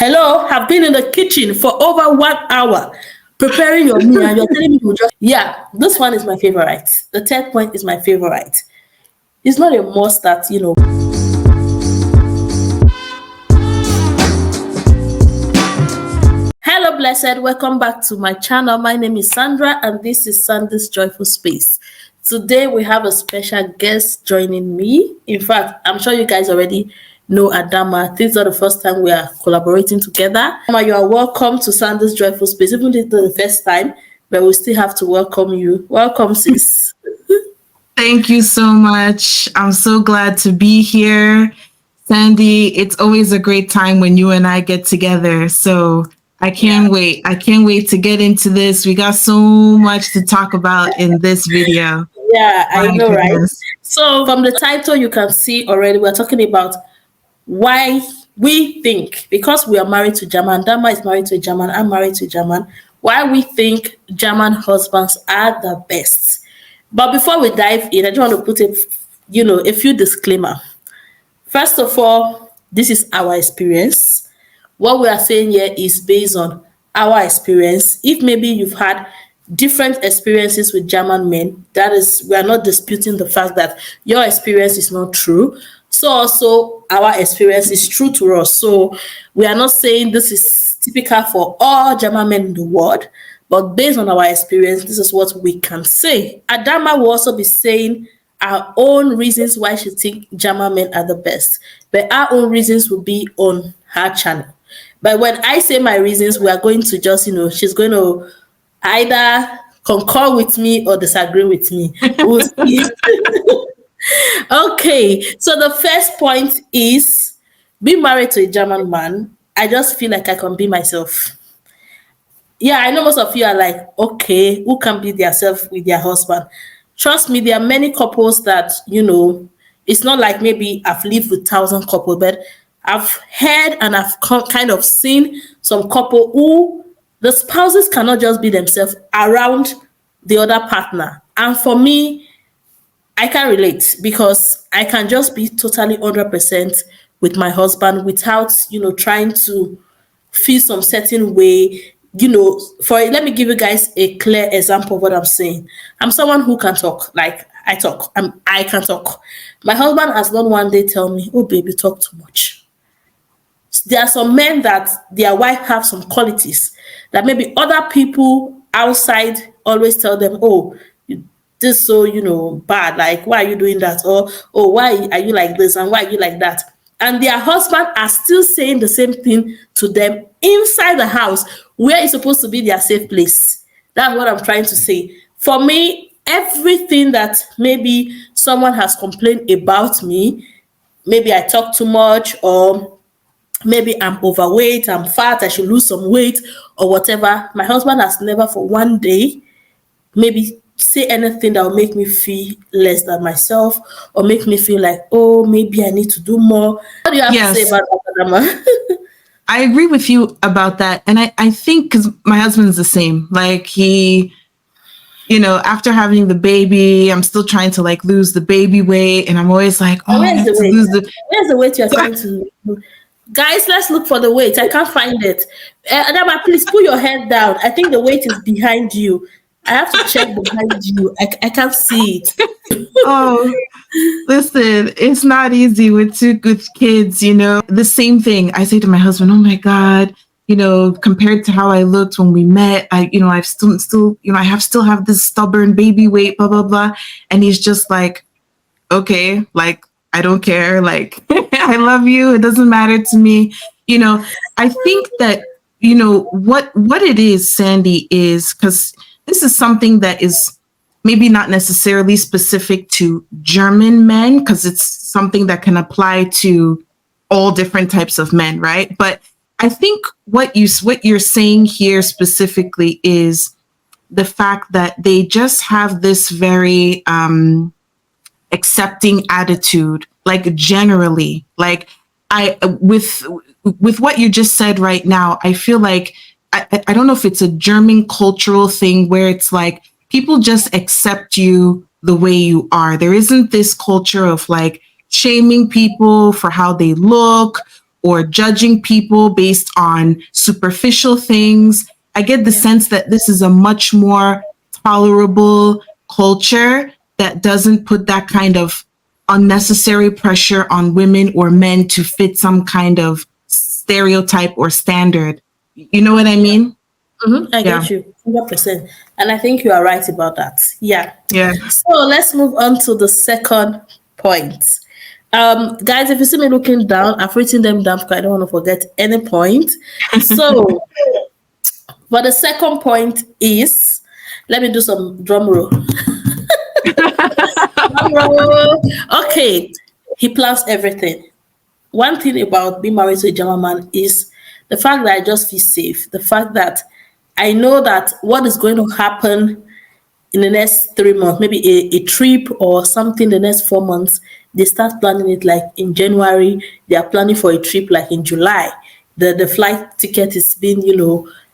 Hello, have been in the kitchen for over 1 hour preparing your meal, and you're telling me you just. Yeah, this one is my favorite. The third point is my favorite. It's not a must that. Hello, blessed. Welcome back to my channel. My name is Sandra, and this is Sandy's Joyful Space. Today, we have a special guest joining me. In fact, I'm sure you guys already know Adama. This is not the first time we are collaborating together. Adama, you are welcome to Sandy's Joyful Space. Even if it's the first time, but we still have to welcome you. Welcome, sis. Thank you so much. I'm so glad to be here. Sandy, it's always a great time when you and I get together. So I can't wait. I can't wait to get into this. We got so much to talk about in this video. Yeah, I know, right? So from the title, you can see already we're talking about why we think, because we are married to German, Dama is married to a German, I'm married to a German, why we think German husbands are the best. But before we dive in, I just want to put a few disclaimer. First of all, this is our experience. What we are saying here is based on our experience. If maybe you've had different experiences with German men, that is, we are not disputing the fact that your experience is not true. So also our experience is true to us. So we are not saying this is typical for all German men in the world, but based on our experience, this is what we can say. Adama will also be saying our own reasons why she thinks German men are the best, but our own reasons will be on her channel. But when I say my reasons, we are going to just, she's going to either concur with me or disagree with me. We'll see. Okay, so the first point is being married to a German man. I just feel like I can be myself. Yeah, I know most of you are like, okay, who can be themselves with their husband? Trust me, there are many couples that, it's not like maybe I've lived with 1,000 couples, but I've heard and I've kind of seen some couple who the spouses cannot just be themselves around the other partner. And for me, I can relate because I can just be totally 100% with my husband without, trying to feel some certain way. Let me give you guys a clear example of what I'm saying. I'm someone who can talk. Like I talk. I can talk. My husband has not one day tell me, "Oh, baby, talk too much." There are some men that their wife have some qualities that maybe other people outside always tell them, "Oh, this so bad. Like, why are you doing that?" Or, "Oh, why are you like this? And why are you like that?" And their husband are still saying the same thing to them inside the house where it's supposed to be their safe place. That's what I'm trying to say. For me, everything that maybe someone has complained about me, maybe I talk too much, or maybe I'm overweight, I'm fat, I should lose some weight, or whatever, my husband has never for one day maybe say anything that will make me feel less than myself or make me feel like, oh, maybe I need to do more. What do you have to say about that, Adama? I agree with you about that. And I think because my husband's the same. Like he, after having the baby, I'm still trying to like lose the baby weight. And I'm always like, oh, where's the weight you're trying to lose? Guys, let's look for the weight. I can't find it. Adama, please put your head down. I think the weight is behind you. I have to check behind you. I can't see it. Oh, listen, it's not easy with two good kids, The same thing. I say to my husband, "Oh my God, compared to how I looked when we met, I've still, I still have this stubborn baby weight, blah, blah, blah." And he's just like, "Okay, like, I don't care. Like, I love you. It doesn't matter to me." I think that, what it is, Sandy, is because this is something that is maybe not necessarily specific to German men, because it's something that can apply to all different types of men, right? But I think what you're saying here specifically is the fact that they just have this very accepting attitude, like generally, like with what you just said right now, I feel like I don't know if it's a German cultural thing where it's like people just accept you the way you are. There isn't this culture of like shaming people for how they look or judging people based on superficial things. I get the Yeah. sense that this is a much more tolerable culture that doesn't put that kind of unnecessary pressure on women or men to fit some kind of stereotype or standard. You know what I mean? I Yeah. get you 100%. And I think you are right about that. Yeah. Yeah. So let's move on to the second point. Guys, if you see me looking down, I've written them down because I don't want to forget any point. So, but the second point is, let me do some drum roll. Drum roll. Okay, he plans everything. One thing about being married to a German man is the fact that I just feel safe. The fact that I know that what is going to happen in the next 3 months, maybe a trip or something the next 4 months, they start planning it like in January. They are planning for a trip like in July. The flight ticket is being,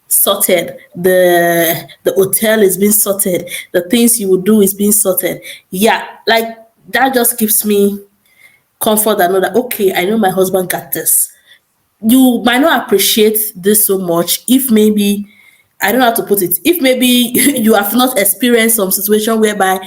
sorted. The hotel is being sorted. The things you will do is being sorted. Yeah, like that just gives me comfort and know that okay, I know my husband got this. You might not appreciate this so much if maybe I don't know how to put it. If maybe you have not experienced some situation whereby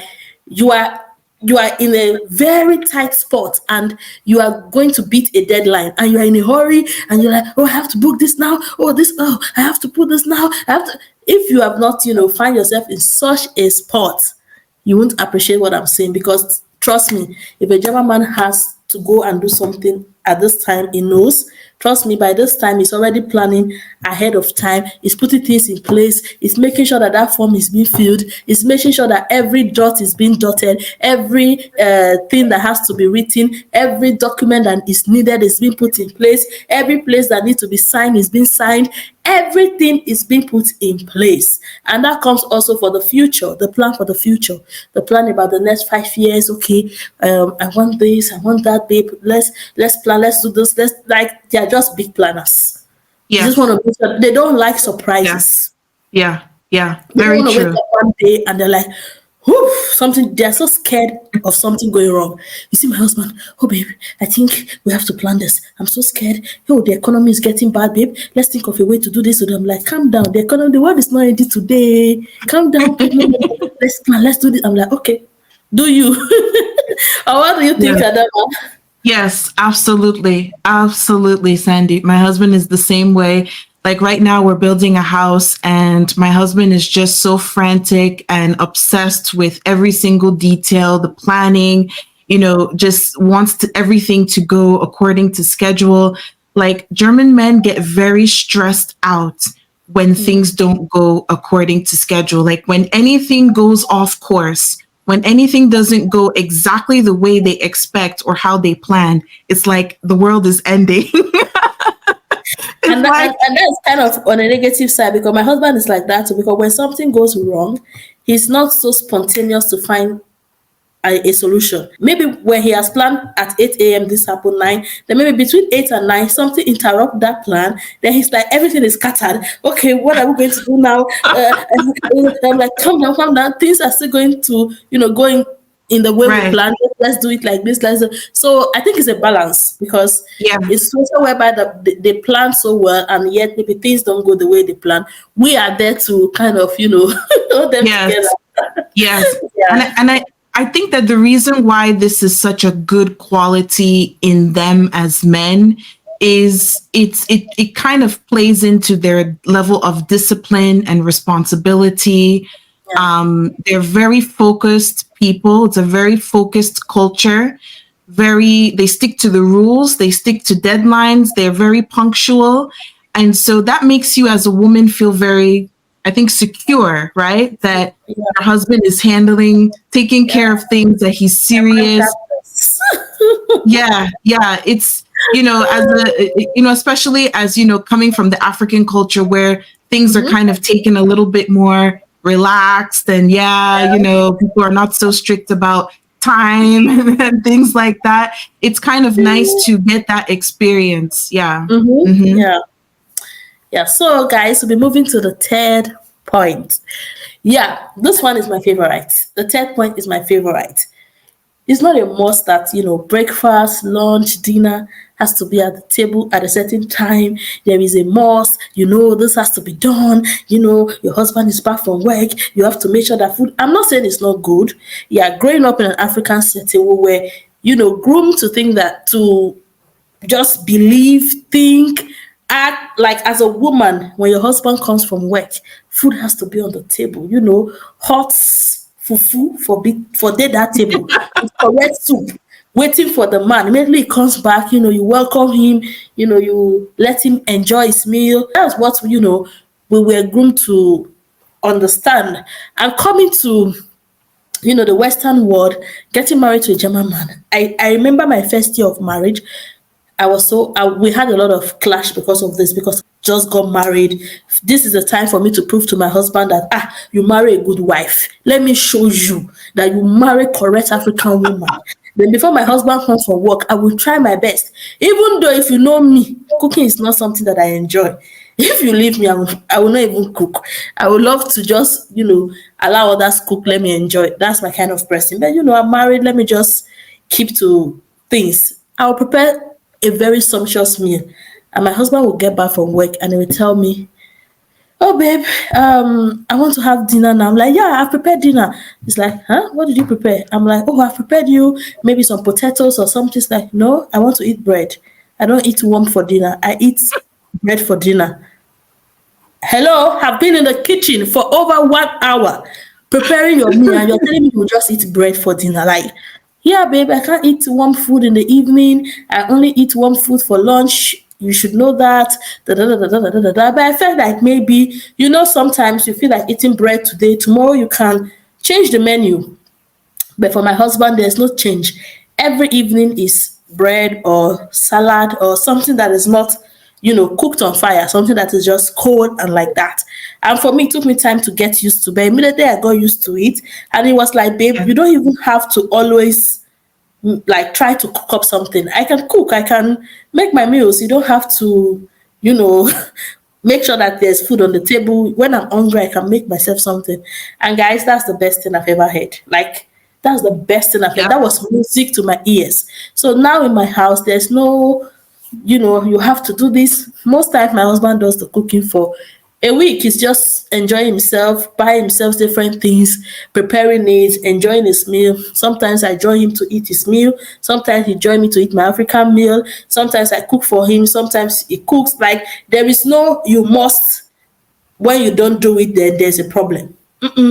you are you are in a very tight spot and you are going to beat a deadline and you are in a hurry and you're like, oh, I have to book this now. Oh, this, oh, I have to put this now. I have to. If you have not, find yourself in such a spot, you won't appreciate what I'm saying because trust me, if a German man has to go and do something at this time, he knows. Trust me, by this time, he's already planning ahead of time. He's putting things in place. He's making sure that that form is being filled. He's making sure that every dot is being dotted. Every thing that has to be written, every document that is needed is being put in place. Every place that needs to be signed is being signed. Everything is being put in place. And that comes also for the future, the plan for the future, the plan about the next 5 years. Okay, I want this, I want that, babe. Let's plan, let's do this. Let's like they're just big planners. They just Yes. want to make sure they don't like Yeah. surprises. Yeah. Yeah. They don't Very want to wake true. up one day and they're like, whew, something, they're so scared of something going wrong. You see, my husband, oh, babe, I think we have to plan this. I'm so scared. Oh, the economy is getting bad, babe. Let's think of a way to do this. So I'm like, calm down. The economy, the world is not ready today. Calm down, babe. No, no, no. Let's plan. Let's do this. I'm like, okay, do you? Or what do you think, Yeah. Adama? Yes, absolutely. Absolutely, Sandy. My husband is the same way. Like right now, we're building a house, and my husband is just so frantic and obsessed with every single detail, the planning, just wants everything to go according to schedule. Like German men get very stressed out when things don't go according to schedule. Like when anything goes off course, when anything doesn't go exactly the way they expect or how they plan, it's like the world is ending. It's And, that, like, and that's kind of on a negative side because my husband is like that too. Because when something goes wrong, he's not so spontaneous to find a solution. Maybe when he has planned at 8 a.m. this happened 9, then maybe between 8 and 9, something interrupt that plan. Then he's like, everything is scattered. Okay, what are we going to do now? I'm like, calm down, calm down. Things are still going to, going in the way we right. planned. Let's do it like this. So I think it's a balance because Yeah. it's also whereby they plan so well and yet maybe things don't go the way they plan. We are there to kind of, hold them together. Yes. Yes. And Yeah. I think that the reason why this is such a good quality in them as men is it kind of plays into their level of discipline and responsibility. Yeah. They're very focused people. It's a very focused culture. They stick to the rules, they stick to deadlines, they're very punctual. And so that makes you as a woman feel very, I think, secure, right? That Yeah. your husband is taking Yeah. care of things, that he's My man got serious. this. Yeah, yeah. It's, especially as, coming from the African culture where things are Mhm. kind of taken a little bit more relaxed and yeah, Yeah. people are not so strict about time and things like that. It's kind of nice to get that experience. Yeah. Hmm. Yeah. Yeah. So, guys, we'll be moving to the third point. Yeah, this one is my favorite. The third point is my favorite. It's not a must that, breakfast, lunch, dinner has to be at the table at a certain time. There is a must, this has to be done. Your husband is back from work. You have to make sure that food. I'm not saying it's not good. Yeah, growing up in an African setting where, groomed to think that to just believe, think, act like as a woman, when your husband comes from work, food has to be on the table, hot fufu for that table, with correct soup, waiting for the man. Immediately he comes back, you welcome him, you let him enjoy his meal. That's what, we were groomed to understand. And coming to the Western world, getting married to a German man. I remember my first year of marriage. We had a lot of clash because of this, because just got married. This is the time for me to prove to my husband that you marry a good wife. Let me show you that you marry correct African woman. Then before my husband comes from work, I will try my best. Even though, if you know me, cooking is not something that I enjoy. If you leave me, I will not even cook. I would love to just, allow others cook, let me enjoy. That's my kind of person. But I'm married, let me just keep to things. I'll prepare a very sumptuous meal. And my husband will get back from work and he will tell me, "Oh babe, I want to have dinner now." I'm like, "Yeah, I've prepared dinner." He's like, "Huh? What did you prepare?" I'm like, "Oh, I've prepared you maybe some potatoes or something." He's like, "No, I want to eat bread. I don't eat warm for dinner. I eat bread for dinner." Hello, have been in the kitchen for over 1 hour preparing your meal, and you're telling me you just eat bread for dinner. Like, yeah, babe, I can't eat warm food in the evening. I only eat warm food for lunch. You should know that. Da, da, da, da, da, da, da, da. But I felt like maybe, sometimes you feel like eating bread today, tomorrow you can change the menu. But for my husband, there's no change. Every evening is bread or salad or something that is not, cooked on fire, something that is just cold and like that. And for me, it took me time to get used to. But immediately I got used to it. And it was like, babe, Yeah. you don't even have to always like try to cook up something. I can cook, I can make my meals. You don't have to, you know, make sure that there's food on the table. When I'm hungry, I can make myself something. And guys, that's the best thing I've ever heard. Like, that's the best thing I've heard. Yep. That was music to my ears. So now in my house, there's no, you have to do this. Most times my husband does the cooking for a week. He's just enjoying himself, buying himself different things, preparing it, enjoying his meal. Sometimes I join him to eat his meal. Sometimes he join me to eat my African meal. Sometimes I cook for him. Sometimes he cooks. Like, there is no you must. When you don't do it, then there's a problem.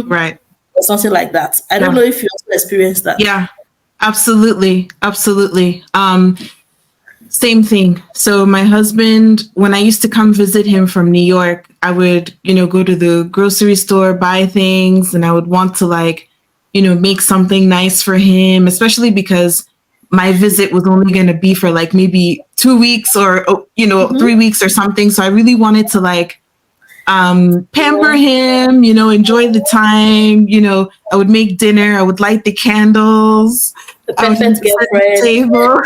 Right. Or something like that. I don't Yeah. know if you also experienced that. Yeah. Absolutely. Absolutely. Same thing. So my husband, when I used to come visit him from New York, I would, go to the grocery store, buy things, and I would want to make something nice for him, especially because my visit was only going to be for like maybe 2 weeks or, 3 weeks or something. So I really wanted to pamper him, enjoy the time. I would make dinner. I would light the candles. The I would perfect set the girlfriend. table.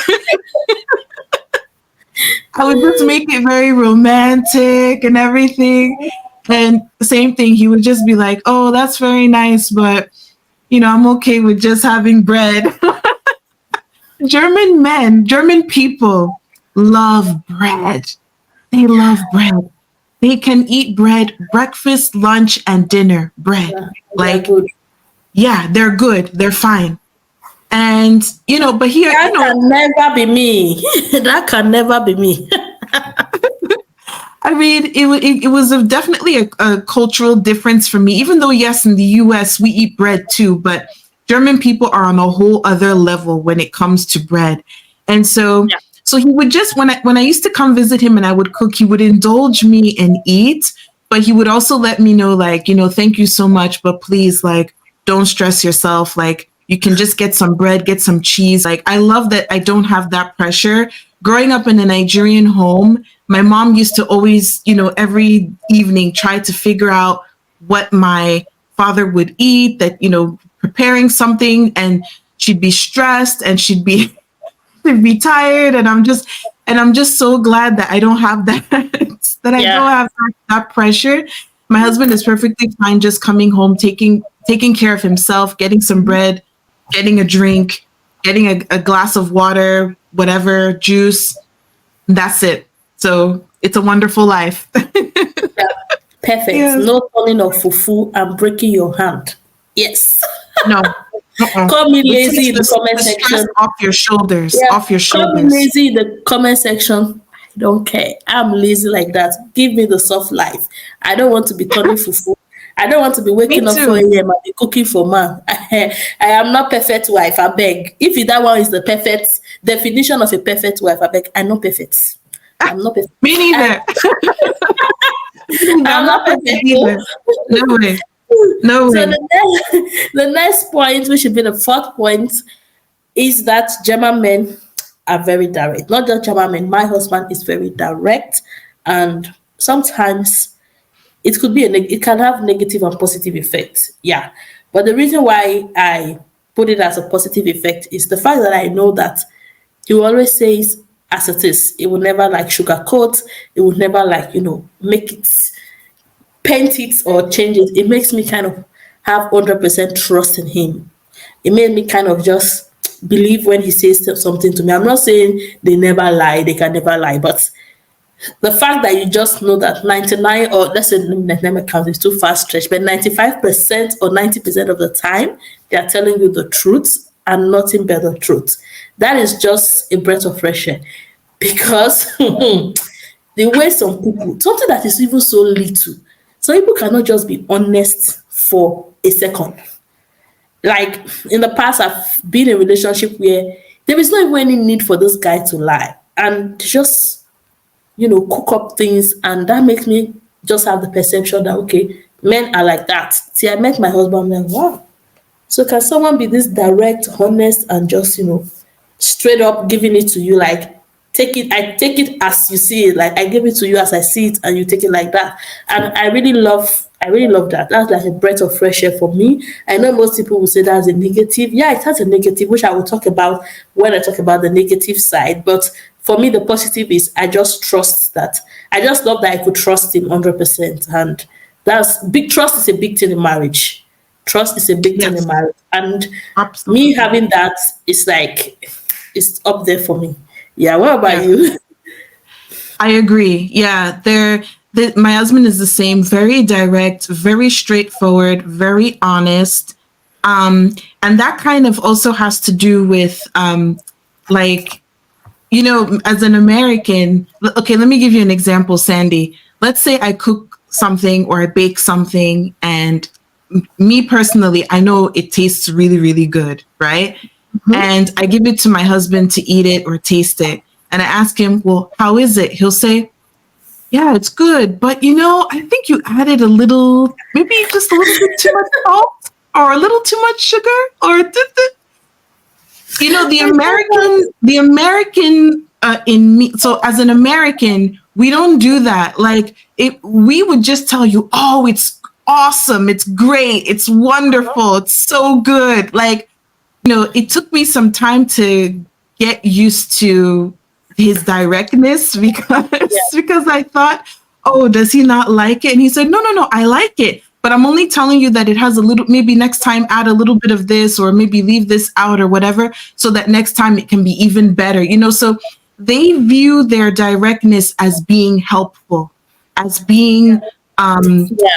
I would just make it very romantic and everything. And the same thing, he would just be like, "Oh, that's very nice, but I'm okay with just having bread." German people love bread. They love bread. They can eat bread, breakfast, lunch, and dinner, bread. Yeah, they are Like, good. yeah, they're good. They're fine. And, but here, That can never be me. That can never be me. I mean, it was definitely a cultural difference for me, even though, yes, in the US, we eat bread too, but German people are on a whole other level when it comes to bread. And so, Yeah. so he would just, when I used to come visit him and I would cook, he would indulge me and eat, but he would also let me know, "Thank you so much, but please, don't stress yourself. Like, you can just get some bread, get some cheese." Like, I love that I don't have that pressure. Growing up in a Nigerian home, my mom used to always, every evening try to figure out what my father would eat, that, preparing something, and she'd be stressed and she'd be she'd be tired, and I'm just so glad that I don't have that that I don't Yeah. have that pressure. My husband is perfectly fine just coming home, taking care of himself, getting some bread, getting a drink, getting a glass of water, whatever, juice. That's it. So it's a wonderful life. Yeah. Perfect. Yes. No turning of fufu and breaking your hand. Yes. No. Uh-uh. Call me It lazy takes in the comment the stress section. off your shoulders. Yeah. Off your Call me shoulders. lazy in the comment section. I don't care. I'm lazy like that. Give me the soft life. I don't want to be turning fufu. I don't want to be Me waking up too. 4 a.m. and be cooking for man. I am not perfect wife, I beg. If that one is the perfect definition of a perfect wife, I beg. I'm not perfect. I'm not perfect. Me I, neither. Me neither. I'm I'm not not perfect perfect though. either. No way. No So way. the next point, which should be the fourth point, is that German men are very direct. Not just German men. My husband is very direct, and sometimes it could be it can have negative and positive effects. Yeah, but the reason why I put it as a positive effect is the fact that I know that he will always say it as it is. It will never like sugarcoat. It will never like make it paint it or change it. It makes me kind of have 100% trust in him. It made me kind of just believe when he says something to me. I'm not saying they never lie, they can never lie, but the fact that you just know that 99, or let's say 99 count is too fast stretch, but 95% or 90% of the time they are telling you the truth and nothing but the truth. That is just a breath of fresh air. Because the way some people, something that is even so little, some people cannot just be honest for a second. Like in the past, I've been in a relationship where there is not even any need for this guy to lie and just cook up things, and that makes me just have the perception that okay, men are like that. See, I met my husband, I'm like, wow. So can someone be this direct, honest, and just straight up giving it to you, like I take it as you see it, like I give it to you as I see it, and you take it like that. And I really love that. That's like a breath of fresh air for me. I know most people will say that's a negative. Yeah, it has a negative, which I will talk about when I talk about the negative side. But for me, the positive is I just trust that. I just love that I could trust him 100%. And that's big. Trust is a big thing in marriage. Trust is a big thing in Yes. marriage. And me Absolutely. having that is like, it's up there for me. Yeah, what about Yeah. you? I agree. Yeah, my husband is the same, very direct, very straightforward, very honest. And that kind of also has to do with like, as an American, okay, let me give you an example, Sandy. Let's say I cook something or I bake something, and me personally, I know it tastes really, really good, right? And I give it to my husband to eat it or taste it. And I ask him, well, how is it? He'll say, yeah, it's good. But I think you added maybe just a little bit too much salt or a little too much sugar or the American in me. So as an American, we don't do that. Like we would just tell you, oh, it's awesome, it's great, it's wonderful, it's so good. Like, it took me some time to get used to his directness Yeah, because I thought, oh, does he not like it? And he said, no, no, no, I like it. But I'm only telling you that it has a little, maybe next time add a little bit of this or maybe leave this out or whatever, so that next time it can be even better. So they view their directness as being helpful, as being um, yeah.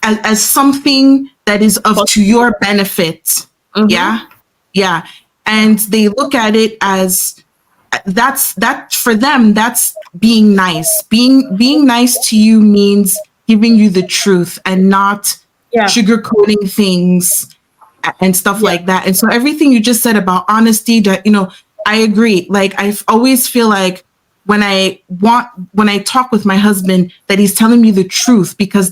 as something that is of to your benefit. Mm-hmm. Yeah. Yeah. And they look at it as that for them, that's being nice. Being nice to you means giving you the truth and not Yeah, sugarcoating things and stuff yeah, like that. And so everything you just said about honesty, that I agree. Like I always feel like when I talk with my husband, that he's telling me the truth, because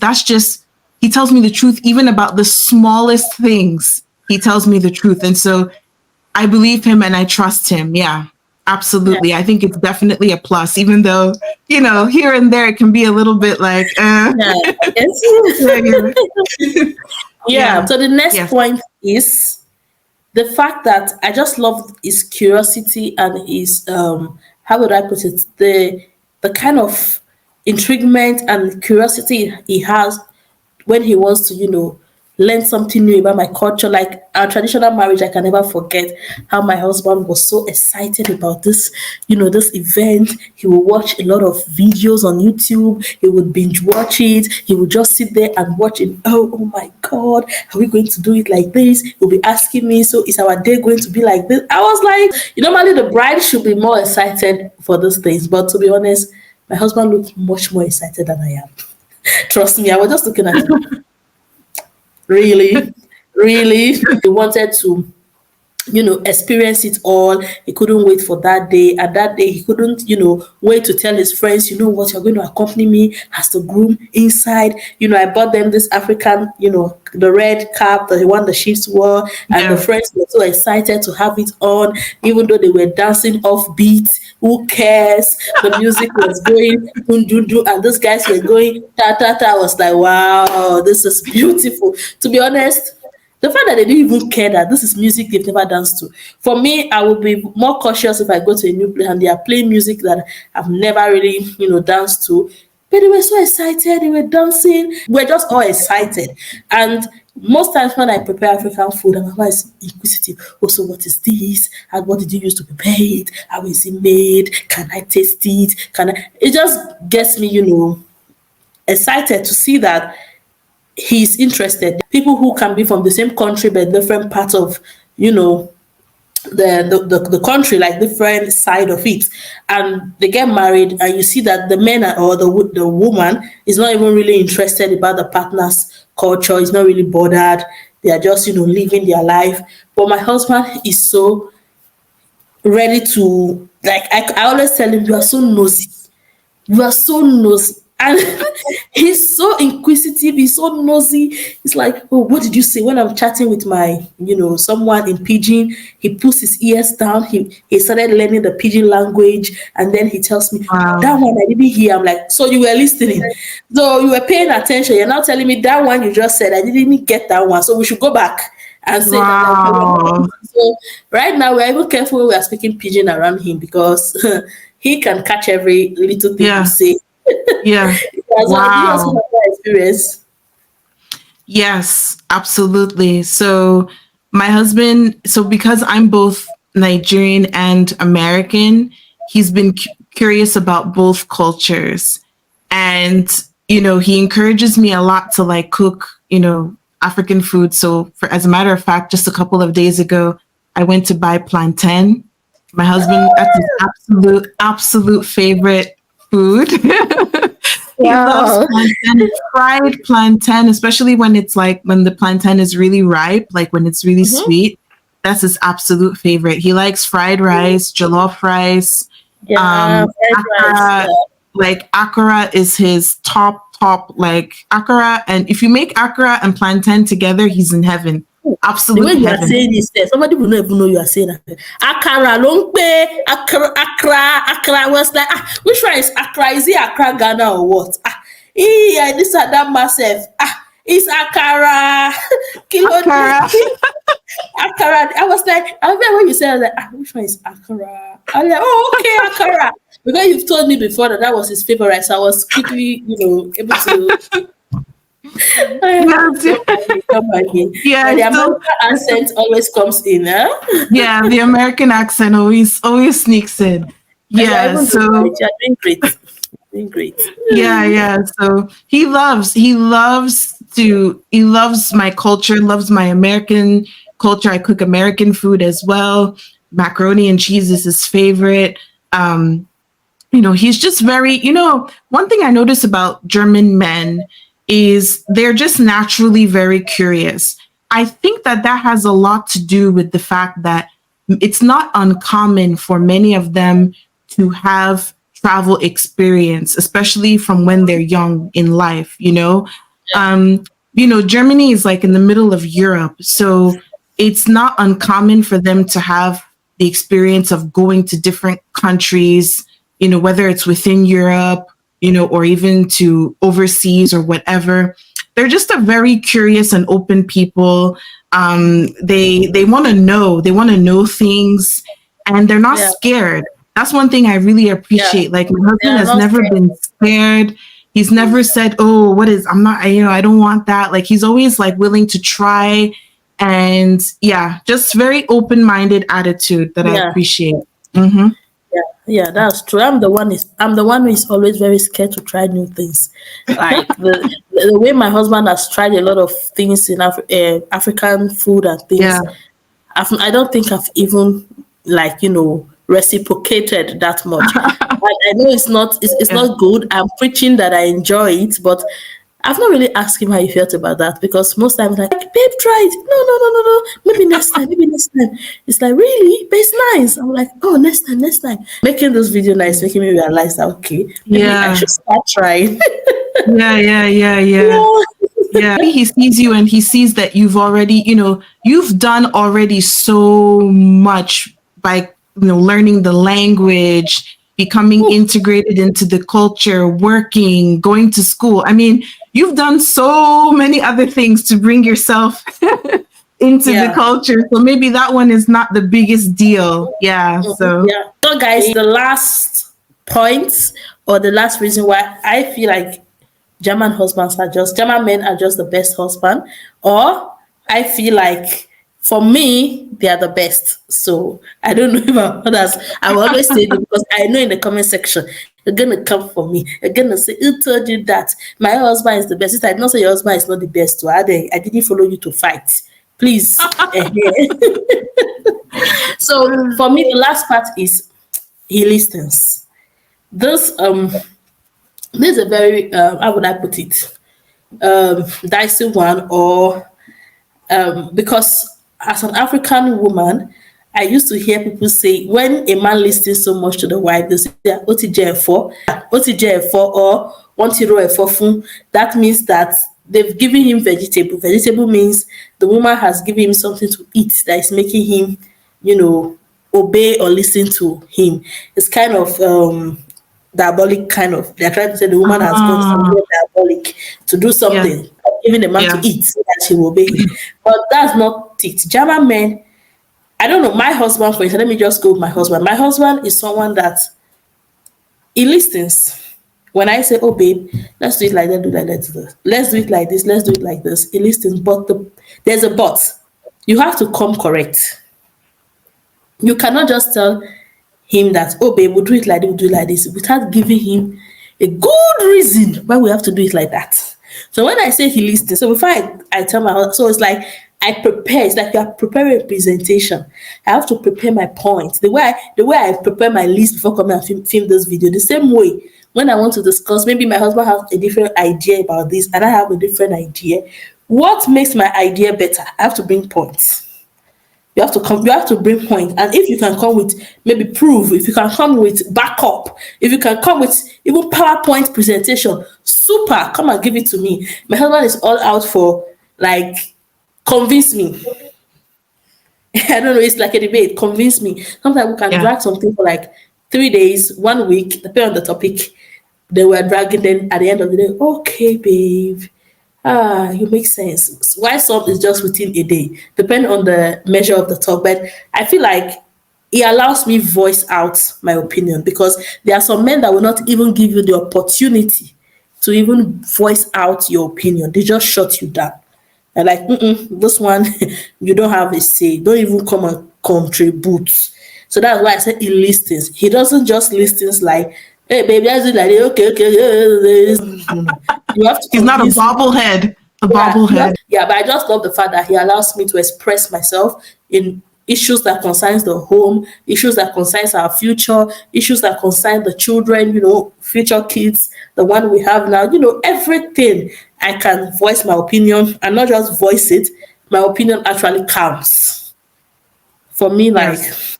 he tells me the truth even about the smallest things. He tells me the truth. And so I believe him and I trust him. Yeah. yeah, Absolutely. I think it's definitely a plus, even though, here and there it can be a little bit like, yeah. yeah, Yes. Yeah. yeah, So the next yes, point is the fact that I just love his curiosity and his how would I put it, the kind of intriguement and curiosity he has when he wants to learn something new about my culture. Like our traditional marriage, I can never forget how my husband was so excited about this, this event. He would watch a lot of videos on YouTube. He would binge watch it. He would just sit there and watch it. Oh my God, are we going to do it like this? He'll be asking me, so is our day going to be like this? I was like, normally the bride should be more excited for these things, but to be honest, my husband looked much more excited than I am. Trust me, I was just looking at him. Really, really, he wanted to experience it all. He couldn't wait for that day. And that day, he couldn't, wait to tell his friends, you know what, you're going to accompany me as the groom inside. I bought them this African, the red cap, the one the chiefs wore, and the Yeah. friends were so excited to have it on, even though they were dancing off beat. Who cares? The music was going, dun, dun, dun, and those guys were going, ta, ta, ta. I was like, wow, this is beautiful. To be honest, the fact that they didn't even care that this is music they've never danced to. For me, I will be more cautious if I go to a new place and they are playing music that I've never really, danced to. But they were so excited, they were dancing. We're just all excited. And most times when I prepare African food, I'm always inquisitive. Oh, so what is this? And what did you use to prepare it? How is it made? Can I taste it? Can I? It just gets me, excited to see that he's interested. People who can be from the same country but different parts of, the country, like different side of it, and they get married, and you see that the man or the woman is not even really interested about the partner's culture. Is not really bothered. They are just living their life. But my husband is so ready to, like, I always tell him, you are so nosy, you are so nosy. And he's so inquisitive, he's so nosy. He's like, oh, what did you say? When I'm chatting with my, someone in Pidgin, he puts his ears down, he started learning the Pidgin language, and then he tells me, that Wow. one I didn't hear. I'm like, so you were listening. So you were paying attention. You're now telling me that one you just said, I didn't even get that one. So we should go back and say that. Wow. So right now we're even careful when we are speaking Pidgin around him, because he can catch every little thing we Yeah. say. Yeah. Yeah, so do you also have Wow. that experience? Yes, absolutely. So my husband, so because I'm both Nigerian and American, he's been curious about both cultures. And, he encourages me a lot to like cook, African food. So for as a matter of fact, just a couple of days ago, I went to buy plantain. My husband, that's his absolute favorite food. He loves Wow. plantain, fried plantain, especially when it's like when the plantain is really ripe, like when it's really Mm-hmm. sweet. That's his absolute favorite. He likes fried rice, jollof rice, Yeah, fried rice. akara. Yeah. Like akara is his top like akara. And if you make akara and plantain together, he's in heaven. The way Absolute you are heaven. saying this, somebody will not even know you are saying that. Akara long pay, Accra. I was like, which one is Accra? Is it Accra, Ghana, or what? Yeah, this and that massive. It's Akara. Kilo Akara. Akara. I was like, I remember when you said, I was like, which one is Akara? I was like, oh, okay, Akara. Because you've told me before that that was his favorite, so I was quickly, able to. Yes. Come again. Yeah, But the still. American accent always comes in, huh? Yeah, the American accent always sneaks in. And you're Yeah, even doing so great. You're doing great. Doing great. yeah. So he loves my culture, loves my American culture. I cook American food as well. Macaroni and cheese is his favorite. Um, he's just very, one thing I notice about German men is they're just naturally very curious. I think that has a lot to do with the fact that it's not uncommon for many of them to have travel experience, especially from when they're young in life, Um, Germany is like in the middle of Europe, so it's not uncommon for them to have the experience of going to different countries, whether it's within Europe, or even to overseas or whatever. They're just a very curious and open people. They want to know things, and they're not Yeah. scared. That's one thing I really Yeah. appreciate. Like my They husband are has not never scared. been scared. He's never said, "Oh, what is? I'm not. I don't want that." Like he's always like willing to try, and yeah, just very open-minded attitude that I Yeah. appreciate. Mm-hmm. Yeah, yeah, that's true. I'm the one who is always very scared to try new things. Like the way my husband has tried a lot of things in African food and Yeah. things. I don't think I've even like reciprocated that much. I know it's Yeah. not good. I'm preaching that I enjoy it, but I've not really asked him how he felt about that because most times like, babe, try it. No, no, no, no, no. Maybe next time. Maybe next time. It's like really, but it's nice. I'm like, oh, next time, next time. Making this video nice, making me realize that okay, maybe I Yeah. should start trying. Yeah. Yeah. Yeah. Yeah. Yeah. Yeah, he sees you and he sees that you've already, you've done already so much by, learning the language, becoming integrated into the culture, working, going to school. I mean, you've done so many other things to bring yourself into the Yeah. culture. So maybe that one is not the biggest deal. Yeah. So, Yeah. So, guys, the last point or the last reason why I feel like German men are just the best husband, or I feel like for me they are the best. So I don't know about others. I will always say it because I know in the comment section you're gonna come for me. You're gonna say, "Who told you that my husband is the best?" I did not say your husband is not the best. So I didn't follow you to fight. Please. So for me, the last part is he listens. This this is a very how would I put it dicey one, or because as an African woman, I used to hear people say when a man listens so much to the wife, they say OTJ4 or one that means that they've given him vegetable. Vegetable means the woman has given him something to eat that is making him, you know, obey or listen to him. It's kind of diabolic kind of. They're trying to say the woman has gone ah, somewhere diabolic to do yeah, something, giving the man to yeah. eat so that she will obey him. But that's not it. German men, I don't know. My husband, for instance, let me just go with my husband. My husband is someone that he listens. When I say, "Oh, babe, let's do it like that, do like that, let's do it like this, let's do it like this," he listens. But there's a but. You have to come correct. You cannot just tell him that, "Oh, babe, we'll do it like this, we'll do it like this," without giving him a good reason why we have to do it like that. So when I say he listens, so before I tell my husband, so it's like I prepare. It's like you are preparing a presentation. I have to prepare my point. The way I prepare my list before coming and film this video, the same way when I want to discuss, maybe my husband has a different idea about this and I have a different idea. What makes my idea better? I have to bring points. You have to bring point. And if you can come with maybe proof, if you can come with backup, if you can come with even PowerPoint presentation, super, come and give it to me. My husband is all out for like convince me. I don't know, it's like a debate, convince me. Sometimes we can Yeah. drag something for like 3 days, 1 week, depending on the topic. They were dragging, then at the end of the day, okay, babe. Ah, you make sense. Why some is just within a day, depending on the measure of the talk. But I feel like it allows me voice out my opinion because there are some men that will not even give you the opportunity to even voice out your opinion. They just shut you down. They're like, this one, you don't have a say. Don't even come and contribute. So that's why I said he listens. He doesn't just listens like, "Hey, baby, let's do it like this. Okay, okay. No, no. You have to He's not a convince me. bobblehead. A Yeah, bobblehead. but I just love the fact that he allows me to express myself in issues that concerns the home, issues that concerns our future, issues that concern the children, future kids, the one we have now, everything. I can voice my opinion and not just voice it. My opinion actually counts. For me, like Yes.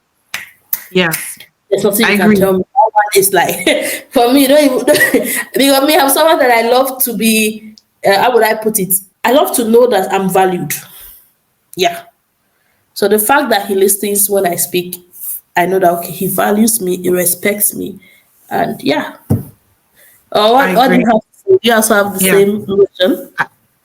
Yes. there's nothing I you can agree. tell me. That one is like for me, don't even because me, I'm someone that I love to be. How would I put it? I love to know that I'm valued. Yeah. So the fact that he listens when I speak, I know that okay, he values me, he respects me, and yeah. I What do agree. you have? To say? You also have the Yeah. same notion.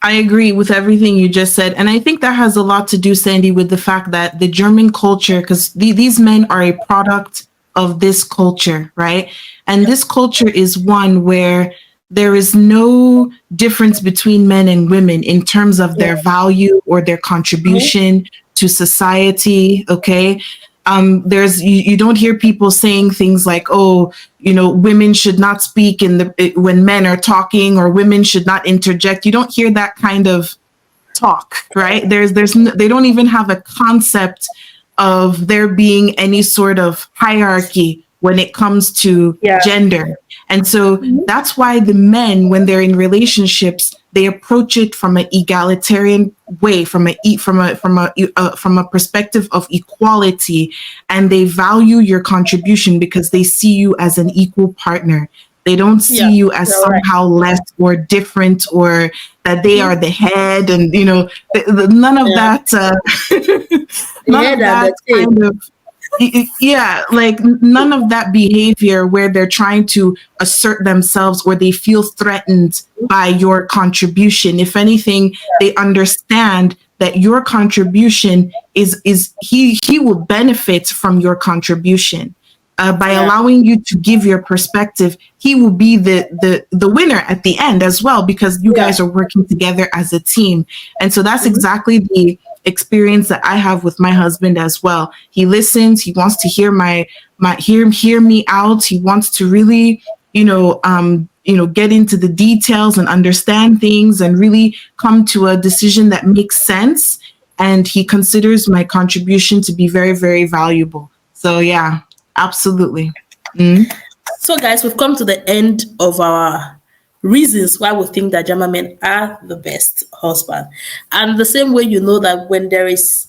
I agree with everything you just said. And I think that has a lot to do, Sandy, with the fact that the German culture, because these men are a product of this culture, right? And this culture is one where there is no difference between men and women in terms of Yeah. their value or their Mhm. contribution to society. Okay. You don't hear people saying things like, oh, women should not speak when men are talking, or women should not interject. You don't hear that kind of talk, right? They don't even have a concept of there being any sort of hierarchy when it comes to Yeah. gender. And so Mhm. that's why the men, when they're in relationships, they approach it from an egalitarian way, from a perspective of equality, and they value your contribution because they see you as an equal partner. They don't Yeah. see you as You're right. somehow less or different, or that they are Mhm. the head, and none of Yeah. that. The None head of and that the tail. kind of yeah, like none of that behavior where they're trying to assert themselves or they feel threatened by your contribution. If anything, they understand that your contribution is he will benefit from your contribution. By Yeah. allowing you to give your perspective, he will be the winner at the end as well, because you Yeah. guys are working together as a team. And so that's Mhm. exactly the experience that I have with my husband as well. He listens, he wants to hear hear me out. He wants to really, get into the details and understand things and really come to a decision that makes sense. And he considers my contribution to be very, very valuable. So yeah, absolutely. Mm. So, guys, we've come to the end of our reasons why we think that German men are the best husband. And the same way, you know that when there's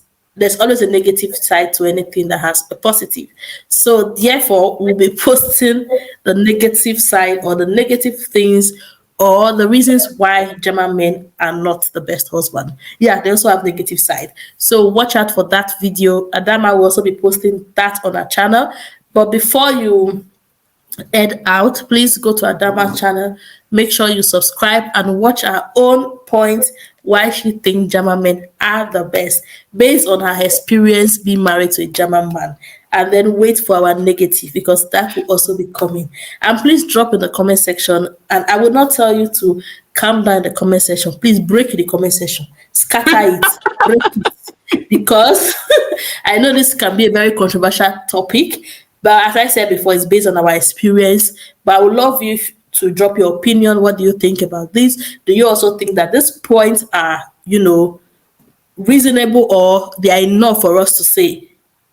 always a negative side to anything that has a positive. So, therefore, we'll be posting the negative side or the negative things or the reasons why German men are not the best husband. Yeah, they also have negative side. So watch out for that video. Adama will also be posting that on our channel. But before you head out, please go to Adama's channel. Make sure you subscribe and watch her own points why she thinks German men are the best based on her experience being married to a German man. And then wait for our negative because that will also be coming. And please drop in the comment section. And I will not tell you to calm down in the comment section. Please break the comment section, scatter it, break it because I know this can be a very controversial topic, but as I said before, it's based on our experience. But I would love you to drop your opinion. What do you think about this? Do you also think that these points are, reasonable or they are enough for us to say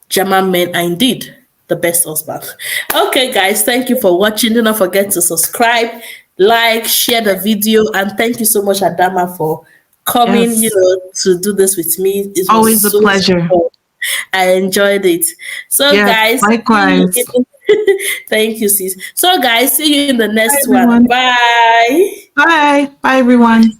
German men are indeed the best husband? Okay, guys, thank you for watching. Do not forget to subscribe, like, share the video, and thank you so much, Adama, for coming, Yes, to do this with me. It was always a so pleasure. fun. I enjoyed it. So, Yes, guys, see you likewise. thank you, sis. So, guys, see you in the Bye, next one. everyone. Bye. Bye. Bye, everyone.